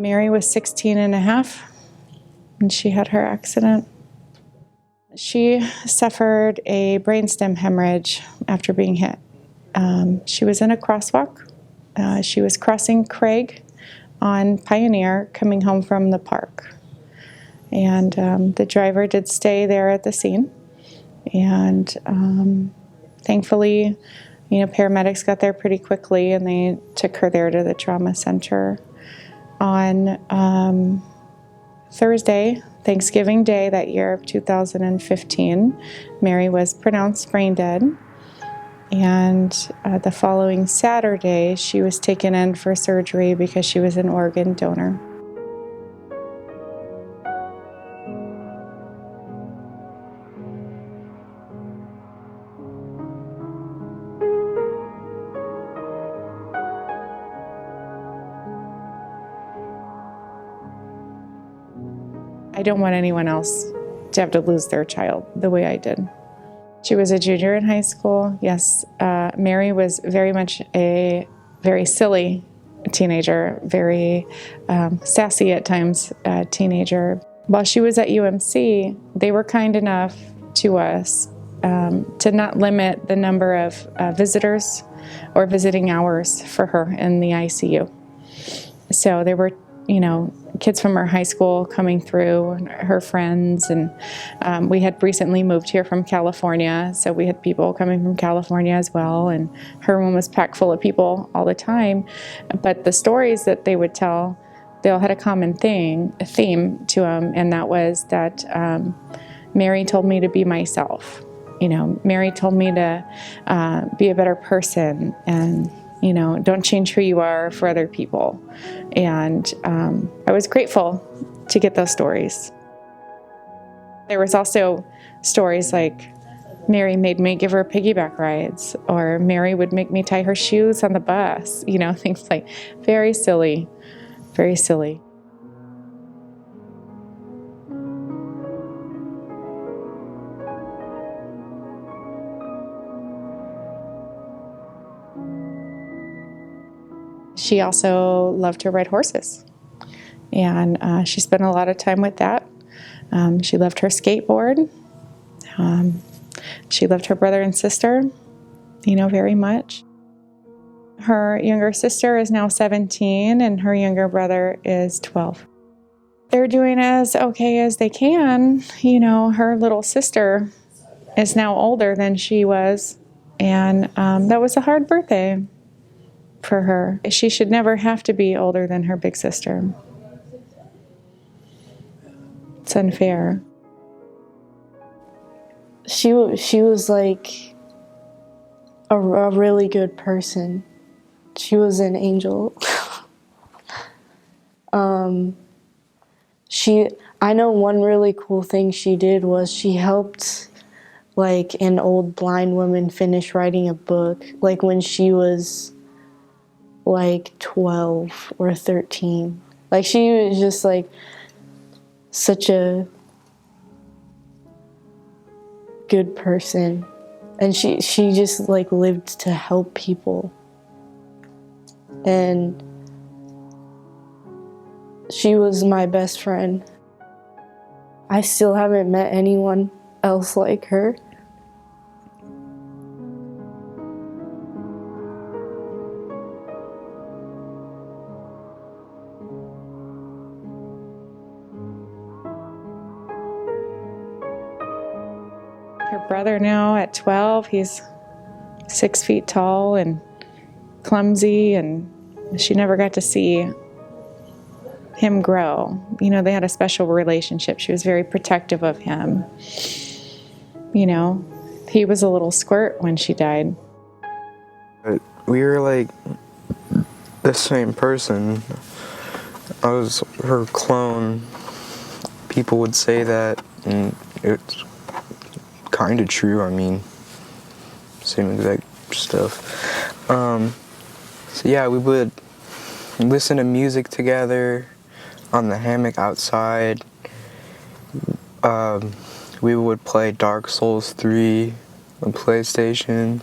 Mary was 16 and a half when she had her accident. She suffered a brainstem hemorrhage after being hit. She was in a crosswalk. She was crossing Craig on Pioneer coming home from the park. And the driver did stay there at the scene. And thankfully, paramedics got there pretty quickly and they took her there to the trauma center. On Thursday, Thanksgiving Day that year of 2015, Mary was pronounced brain dead. And the following Saturday, she was taken in for surgery because she was an organ donor. I don't want anyone else to have to lose their child the way I did. She was a junior in high school. Yes, Mary was very much a very silly teenager, very sassy at times teenager. While she was at UMC, they were kind enough to us to not limit the number of visitors or visiting hours for her in the ICU. So there were, kids from her high school coming through, her friends, and we had recently moved here from California, so we had people coming from California as well, and her room was packed full of people all the time. But the stories that they would tell, they all had a common theme to them, and that was that Mary told me to be myself. Mary told me to be a better person, and don't change who you are for other people. And I was grateful to get those stories. There was also stories like Mary made me give her piggyback rides, or Mary would make me tie her shoes on the bus, things like very silly, very silly. She also loved to ride horses, and she spent a lot of time with that. She loved her skateboard. She loved her brother and sister, very much. Her younger sister is now 17, and her younger brother is 12. They're doing as okay as they can. Her little sister is now older than she was, and that was a hard birthday for her. She should never have to be older than her big sister. It's unfair. She was like a really good person. She was an angel. I know one really cool thing she did was she helped like an old blind woman finish writing a book, like when she was like 12 or 13. Like she was just like such a good person, and she just like lived to help people, and she was my best friend. I still haven't met anyone else like her. Her brother now at 12, he's 6 feet tall and clumsy, and she never got to see him grow. They had a special relationship. She was very protective of him. He was a little squirt when she died. We were like the same person. I was her clone. People would say that, and it's kind of true. I mean, same exact stuff. So yeah, we would listen to music together on the hammock outside. We would play Dark Souls 3 on PlayStation.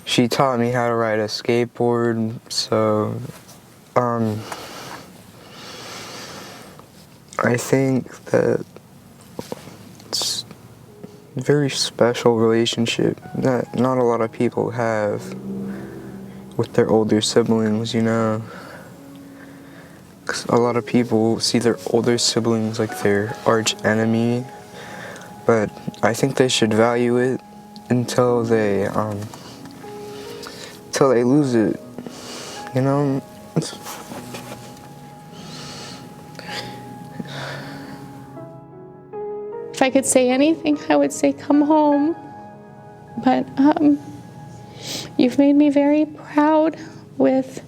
She taught me how to ride a skateboard, so Um, I think that it's a very special relationship that not a lot of people have with their older siblings, you know. 'Cause a lot of people see their older siblings like their arch enemy, but I think they should value it until they lose it, you know. If I could say anything, I would say come home. But you've made me very proud with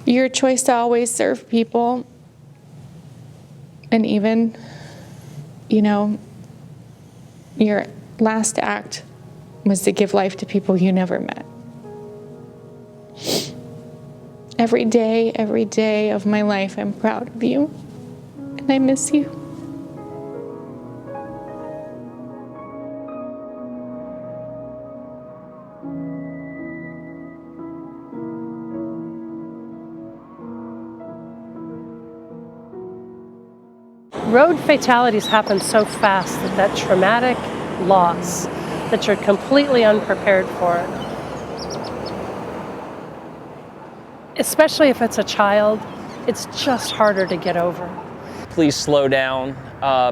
your choice to always serve people. And even, you know, your last act was to give life to people you never met. Every day of my life, I'm proud of you. And I miss you. Road fatalities happen so fast that traumatic loss that you're completely unprepared for it. Especially if it's a child, it's just harder to get over. Please slow down,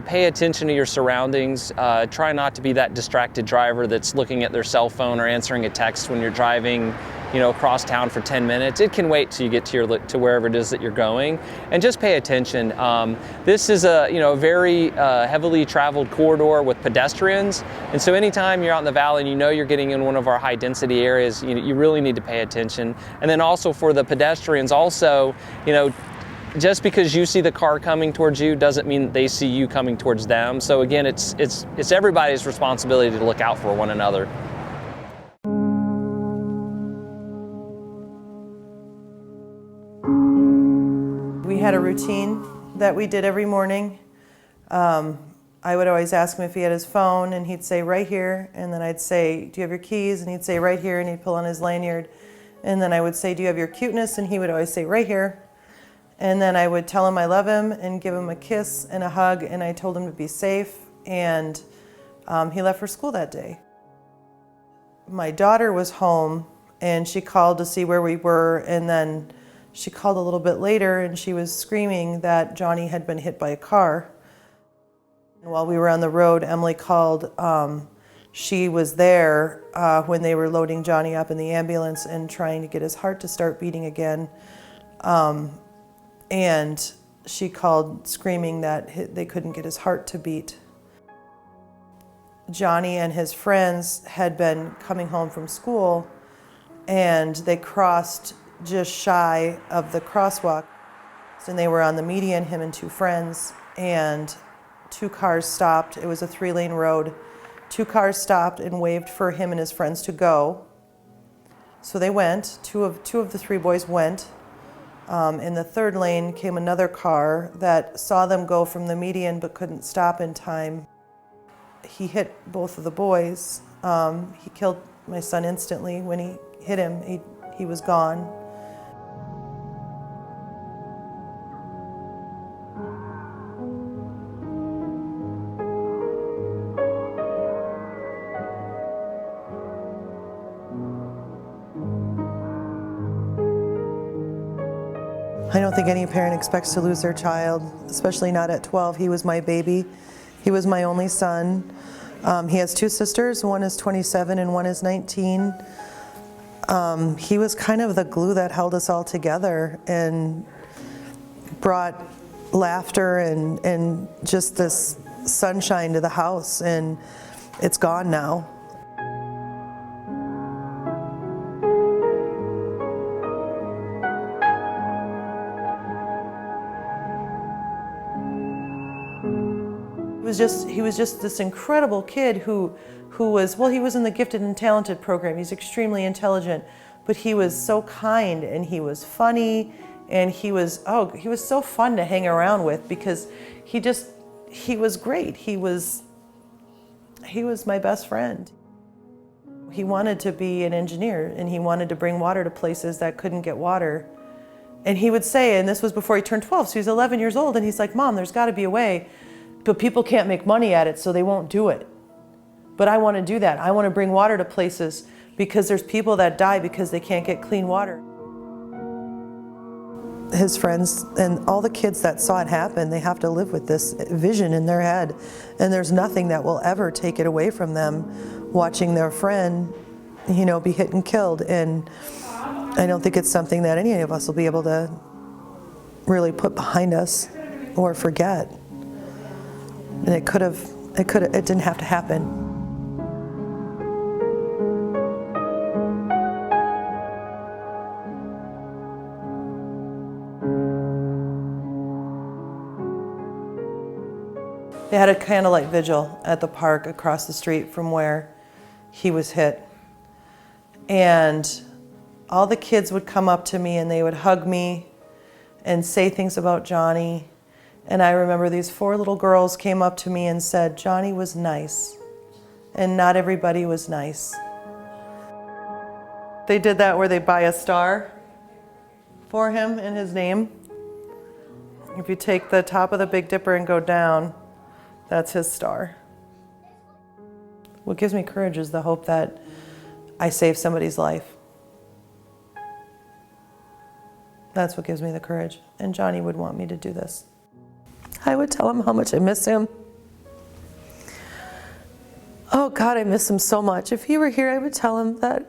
pay attention to your surroundings, try not to be that distracted driver that's looking at their cell phone or answering a text when you're driving, you know, across town for 10 minutes. It can wait till you get to wherever it is that you're going, and just pay attention. This is a very heavily traveled corridor with pedestrians, and so anytime you're out in the valley and you know you're getting in one of our high density areas, you really need to pay attention. And then also for the pedestrians, also, you know, just because you see the car coming towards you doesn't mean they see you coming towards them. So again, it's everybody's responsibility to look out for one another. We had a routine that we did every morning. I would always ask him if he had his phone, and he'd say right here, and then I'd say, do you have your keys? And he'd say right here, and he'd pull on his lanyard. And then I would say, do you have your cuteness? And he would always say right here. And then I would tell him I love him and give him a kiss and a hug, and I told him to be safe, and he left for school that day. My daughter was home, and she called to see where we were, and then she called a little bit later, and she was screaming that Johnny had been hit by a car. And while we were on the road, Emily called. She was there when they were loading Johnny up in the ambulance and trying to get his heart to start beating again. And she called screaming that they couldn't get his heart to beat. Johnny and his friends had been coming home from school, and they crossed just shy of the crosswalk. And they were on the median, him and two friends, and two cars stopped. It was a 3-lane road. 2 cars stopped and waved for him and his friends to go. So they went. Two of the 3 boys went. In the 3rd lane came another car that saw them go from the median but couldn't stop in time. He hit both of the boys. He killed my son instantly. When he hit him, he was gone. I don't think any parent expects to lose their child, especially not at 12. He was my baby. He was my only son. He has 2 sisters. One is 27 and one is 19. He was kind of the glue that held us all together and brought laughter and just this sunshine to the house, and it's gone now. He was just this incredible kid who was, well, he was in the gifted and talented program. He's extremely intelligent, but he was so kind, and he was funny, and he was so fun to hang around with because he was great. He was my best friend. He wanted to be an engineer, and he wanted to bring water to places that couldn't get water. And he would say, and this was before he turned 12, so he was 11 years old, and he's like, Mom, there's got to be a way, but people can't make money at it, so they won't do it. But I want to do that. I want to bring water to places because there's people that die because they can't get clean water. His friends and all the kids that saw it happen, they have to live with this vision in their head. And there's nothing that will ever take it away from them watching their friend, you know, be hit and killed. And I don't think it's something that any of us will be able to really put behind us or forget. And it didn't have to happen. They had a candlelight vigil at the park across the street from where he was hit. And all the kids would come up to me and they would hug me and say things about Johnny. And I remember these 4 little girls came up to me and said, Johnny was nice, and not everybody was nice. They did that where they buy a star for him in his name. If you take the top of the Big Dipper and go down, that's his star. What gives me courage is the hope that I saved somebody's life. That's what gives me the courage. And Johnny would want me to do this. I would tell him how much I miss him. Oh God, I miss him so much. If he were here, I would tell him that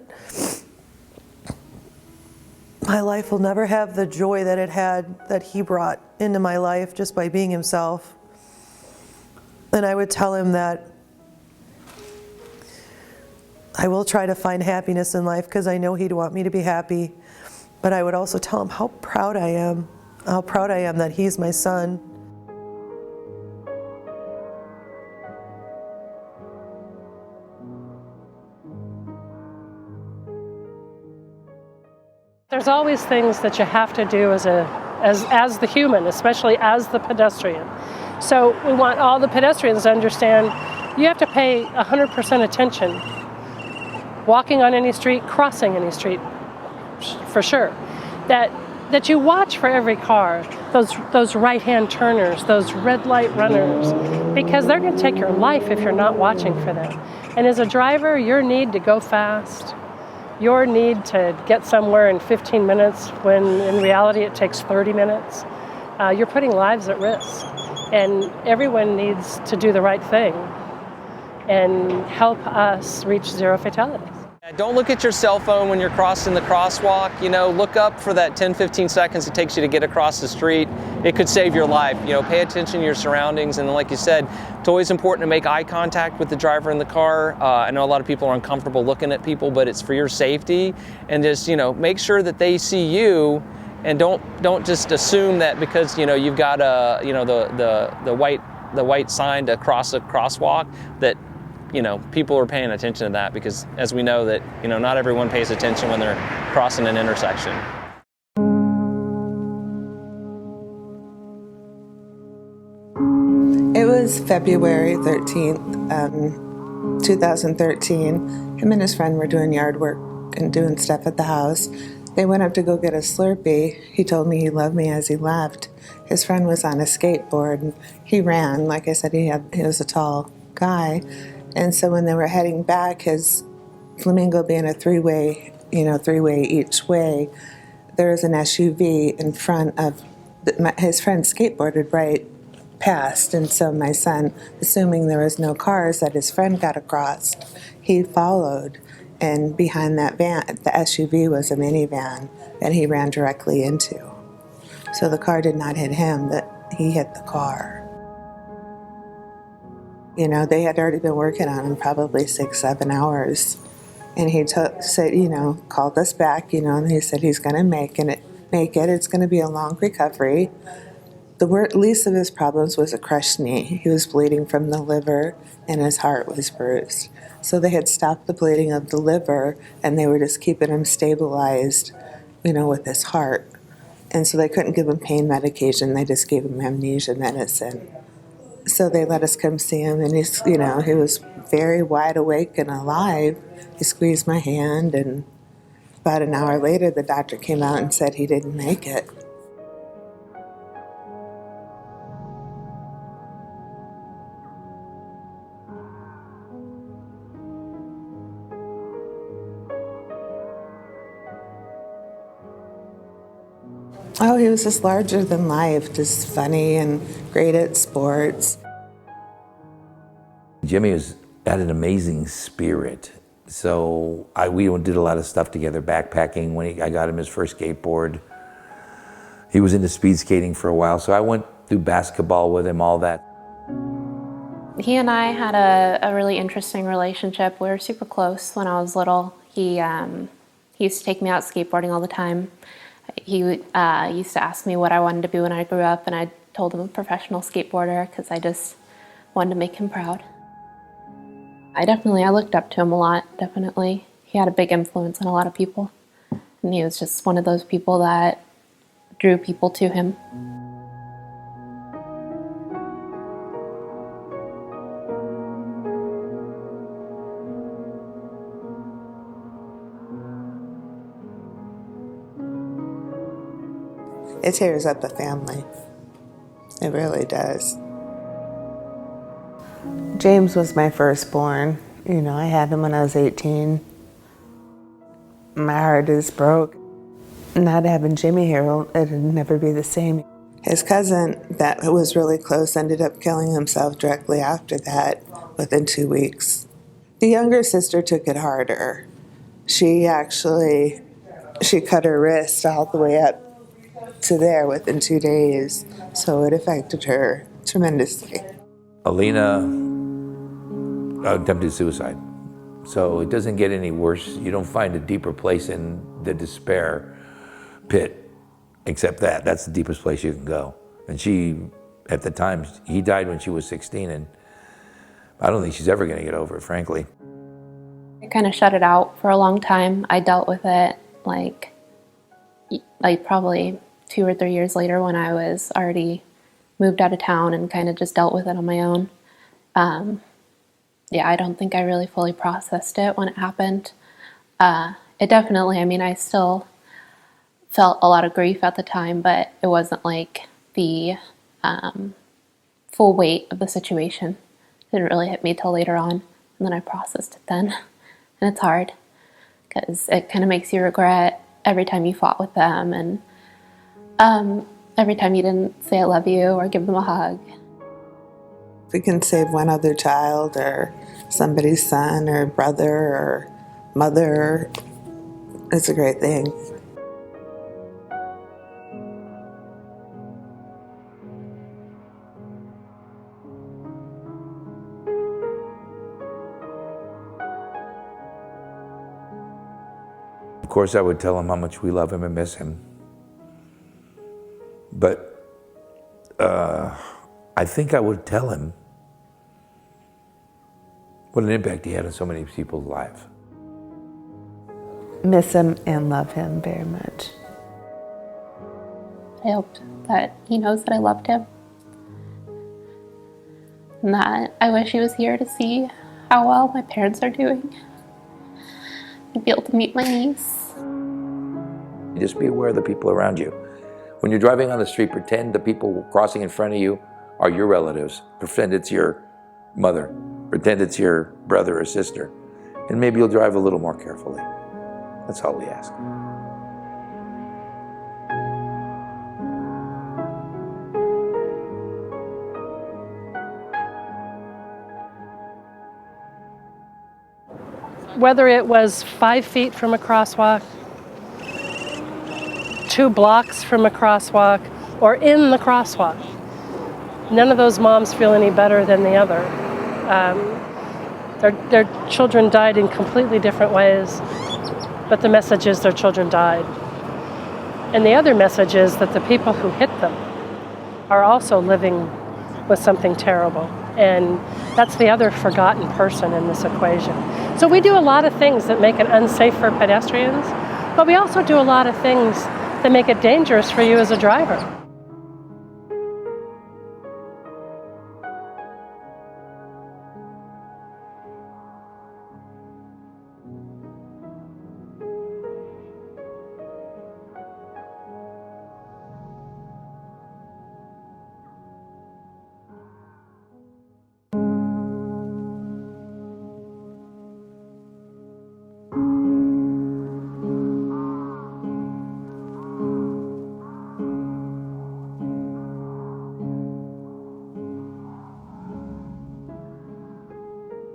my life will never have the joy that it had, that he brought into my life just by being himself. And I would tell him that I will try to find happiness in life because I know he'd want me to be happy. But I would also tell him how proud I am that he's my son. There's always things that you have to do as the human, especially as the pedestrian. So we want all the pedestrians to understand you have to pay 100% attention. Walking on any street, crossing any street, for sure. That you watch for every car, those right-hand turners, those red light runners, because they're going to take your life if you're not watching for them. And as a driver, your need to go fast, your need to get somewhere in 15 minutes when in reality it takes 30 minutes, you're putting lives at risk. And everyone needs to do the right thing and help us reach 0 fatalities. Don't look at your cell phone when you're crossing the crosswalk. You know, look up for that 10-15 seconds it takes you to get across the street. It could save your life. You know, pay attention to your surroundings, and like you said, it's always important to make eye contact with the driver in the car. I know a lot of people are uncomfortable looking at people, but it's for your safety. And just, you know, make sure that they see you, and don't just assume that because, you know, you've got the white sign to cross a crosswalk that, you know, people are paying attention to that, because as we know that, you know, not everyone pays attention when they're crossing an intersection. It was February 13th, 2013. Him and his friend were doing yard work and doing stuff at the house. They went up to go get a Slurpee. He told me he loved me as he left. His friend was on a skateboard and he ran. Like I said, he was a tall guy. And so when they were heading back, his Flamingo being a three-way each way, there was an SUV in front of his friend skateboarded right past. And so my son, assuming there was no cars that his friend got across, he followed. And behind that van, the SUV was a minivan that he ran directly into. So the car did not hit him, but he hit the car. You know, they had already been working on him probably 6-7 hours. And he said, you know, called us back, you know, and he said he's going to make it. It's going to be a long recovery. The least of his problems was a crushed knee. He was bleeding from the liver and his heart was bruised. So they had stopped the bleeding of the liver and they were just keeping him stabilized, you know, with his heart. And so they couldn't give him pain medication. They just gave him amnesia medicine. So they let us come see him, and he's, you know, he was very wide awake and alive. He squeezed my hand, and about an hour later, the doctor came out and said he didn't make it. Oh, he was just larger than life, just funny and great at sports. Jimmy had an amazing spirit. So we did a lot of stuff together, backpacking. When I got him his first skateboard, he was into speed skating for a while. So I went through basketball with him, all that. He and I had a really interesting relationship. We were super close when I was little. He used to take me out skateboarding all the time. He used to ask me what I wanted to be when I grew up, and I told him a professional skateboarder because I just wanted to make him proud. I looked up to him a lot, definitely. He had a big influence on a lot of people, and he was just one of those people that drew people to him. It tears up a family. It really does. James was my firstborn. You know, I had him when I was 18. My heart is broke. Not having Jimmy here, it'd never be the same. His cousin that was really close ended up killing himself directly after that, within 2 weeks. The younger sister took it harder. She cut her wrist all the way up to there within 2 days, so it affected her tremendously. Alina attempted suicide. So it doesn't get any worse. You don't find a deeper place in the despair pit, except that's the deepest place you can go. And at the time, he died when she was 16, and I don't think she's ever gonna get over it, frankly. I kind of shut it out for a long time. I dealt with it like probably 2 or 3 years later when I was already moved out of town and kind of just dealt with it on my own. I don't think I really fully processed it when it happened. It definitely, I still felt a lot of grief at the time, but it wasn't like the full weight of the situation. It didn't really hit me till later on, and then I processed it then. And it's hard because it kind of makes you regret every time you fought with them and every time you didn't say I love you or give them a hug. If we can save one other child or somebody's son or brother or mother, it's a great thing. Of course, I would tell him how much we love him and miss him. But I think I would tell him what an impact he had on so many people's lives. Miss him and love him very much. I hoped that he knows that I loved him. And that I wish he was here to see how well my parents are doing. And be able to meet my niece. Just be aware of the people around you. When you're driving on the street, pretend the people crossing in front of you are your relatives. Pretend it's your mother. Pretend it's your brother or sister. And maybe you'll drive a little more carefully. That's all we ask. Whether it was 5 feet from a crosswalk, 2 blocks from a crosswalk, or in the crosswalk, none of those moms feel any better than the other. Their children died in completely different ways, but the message is their children died. And the other message is that the people who hit them are also living with something terrible. And that's the other forgotten person in this equation. So we do a lot of things that make it unsafe for pedestrians, but we also do a lot of things that make it dangerous for you as a driver.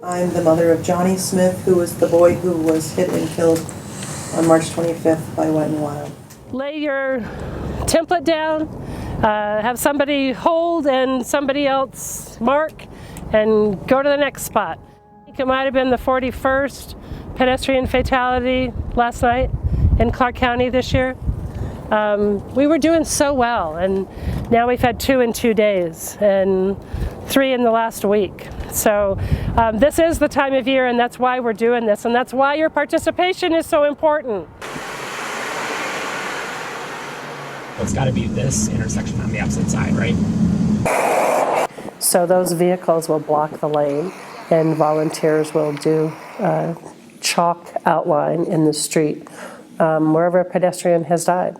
I'm the mother of Johnny Smith, who was the boy who was hit and killed on March 25th by Wet n Wild. Lay your template down, have somebody hold and somebody else mark, and go to the next spot. I think it might have been the 41st pedestrian fatality last night in Clark County this year. We were doing so well, and now we've had 2 in 2 days and 3 in the last week. So this is the time of year, and that's why we're doing this, and that's why your participation is so important. It's got to be this intersection on the opposite side, right? So those vehicles will block the lane, and volunteers will do chalk outline in the street wherever a pedestrian has died,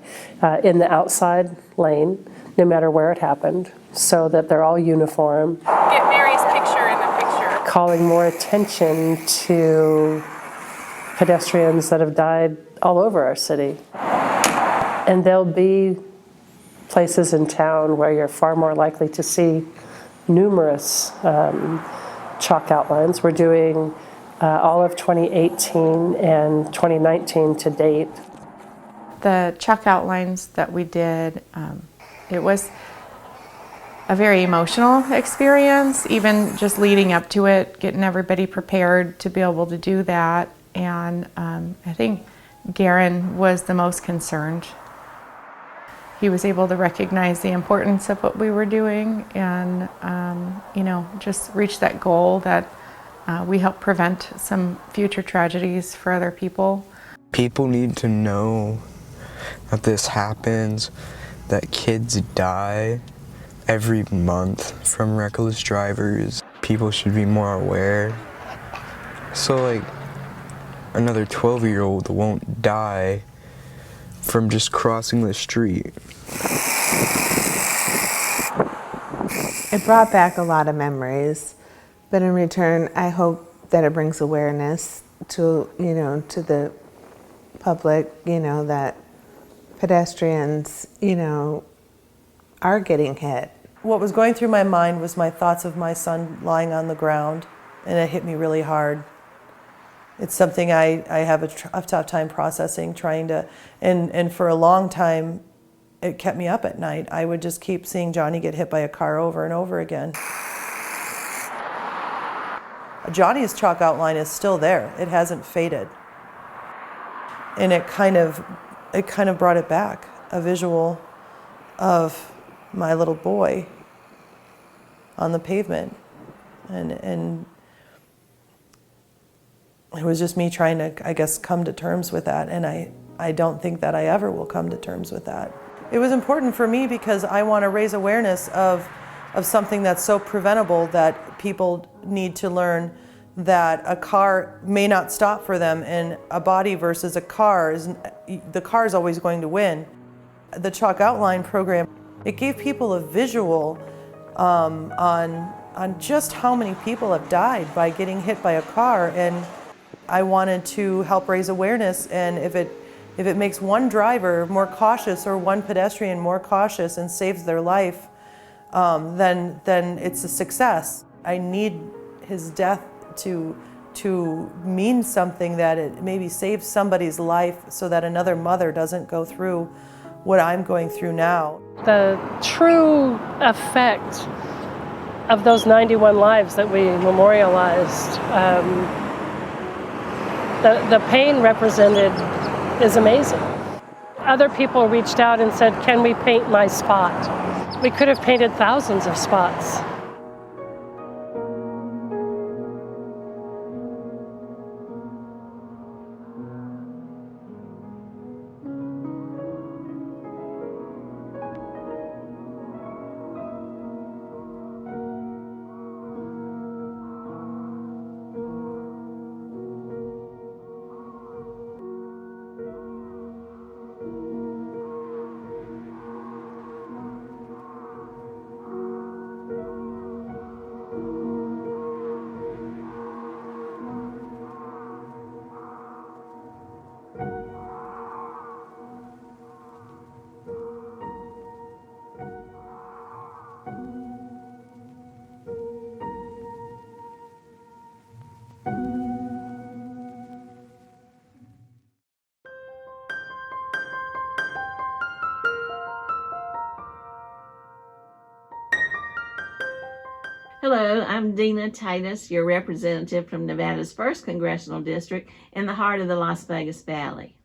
in the outside lane, no matter where it happened, so that they're all uniform. Get Mary's picture in the picture. Calling more attention to pedestrians that have died all over our city. And there'll be places in town where you're far more likely to see numerous chalk outlines. We're doing all of 2018 and 2019 to date. The chalk outlines that we did, it was a very emotional experience, even just leading up to it, getting everybody prepared to be able to do that. And I think Garen was the most concerned. He was able to recognize the importance of what we were doing and, just reach that goal that we help prevent some future tragedies for other people. People need to know that this happens, that kids die every month from reckless drivers. People should be more aware. So like another 12-year-old won't die from just crossing the street. It brought back a lot of memories, but in return, I hope that it brings awareness to the public, that pedestrians, are getting hit. What was going through my mind was my thoughts of my son lying on the ground, and it hit me really hard. It's something I have a tough time processing, trying to, and for a long time, it kept me up at night. I would just keep seeing Johnny get hit by a car over and over again. Johnny's chalk outline is still there. It hasn't faded. And it kind of brought it back, a visual of my little boy on the pavement. And it was just me trying to, I guess, come to terms with that. And I don't think that I ever will come to terms with that. It was important for me because I want to raise awareness of something that's so preventable that people need to learn that a car may not stop for them, and a body versus a car, the car is always going to win. The Chalk Outline program, it gave people a visual on just how many people have died by getting hit by a car, and I wanted to help raise awareness, and if it makes one driver more cautious or one pedestrian more cautious and saves their life, then it's a success. I need his death to mean something, that it maybe saves somebody's life so that another mother doesn't go through what I'm going through now. The true effect of those 91 lives that we memorialized, the pain represented is amazing. Other people reached out and said, "Can we paint my spot?" We could have painted thousands of spots. Hello, I'm Dina Titus, your representative from Nevada's 1st Congressional District in the heart of the Las Vegas Valley.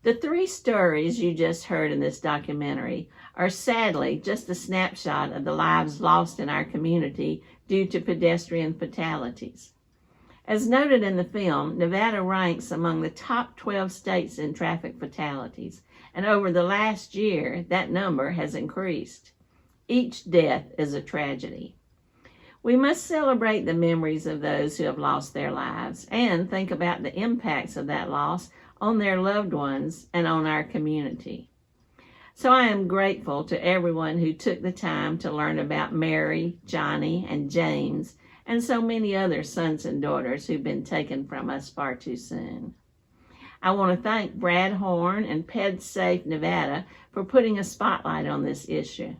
The 3 stories you just heard in this documentary are sadly just a snapshot of the lives lost in our community due to pedestrian fatalities. As noted in the film, Nevada ranks among the top 12 states in traffic fatalities, and over the last year, that number has increased. Each death is a tragedy. We must celebrate the memories of those who have lost their lives and think about the impacts of that loss on their loved ones and on our community. So I am grateful to everyone who took the time to learn about Mary, Johnny, and James, and so many other sons and daughters who've been taken from us far too soon. I want to thank Brad Horn and PedSafe Nevada for putting a spotlight on this issue.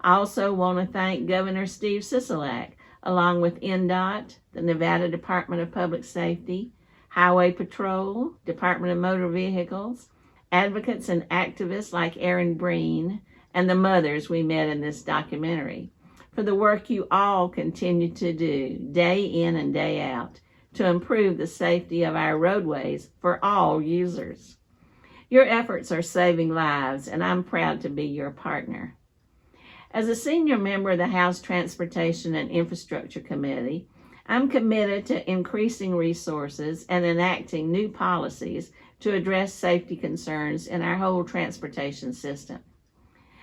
I also want to thank Governor Steve Sisolak, along with NDOT, the Nevada Department of Public Safety, Highway Patrol, Department of Motor Vehicles, advocates and activists like Erin Breen, and the mothers we met in this documentary, for the work you all continue to do day in and day out to improve the safety of our roadways for all users. Your efforts are saving lives, and I'm proud to be your partner. As a senior member of the House Transportation and Infrastructure Committee, I'm committed to increasing resources and enacting new policies to address safety concerns in our whole transportation system.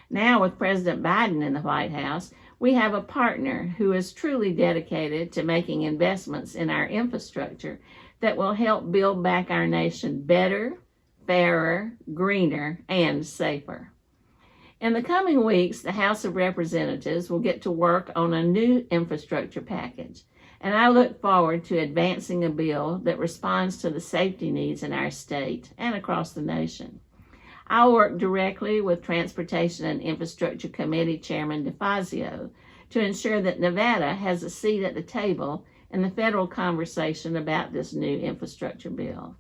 Now, with President Biden in the White House, we have a partner who is truly dedicated to making investments in our infrastructure that will help build back our nation better, fairer, greener, and safer. In the coming weeks, the House of Representatives will get to work on a new infrastructure package, and I look forward to advancing a bill that responds to the safety needs in our state and across the nation. I'll work directly with Transportation and Infrastructure Committee Chairman DeFazio to ensure that Nevada has a seat at the table in the federal conversation about this new infrastructure bill.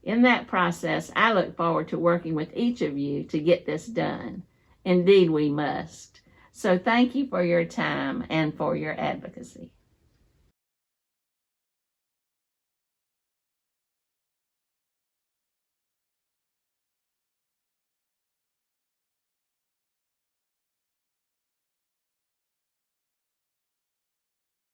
In that process, I look forward to working with each of you to get this done. Indeed, we must. So thank you for your time and for your advocacy.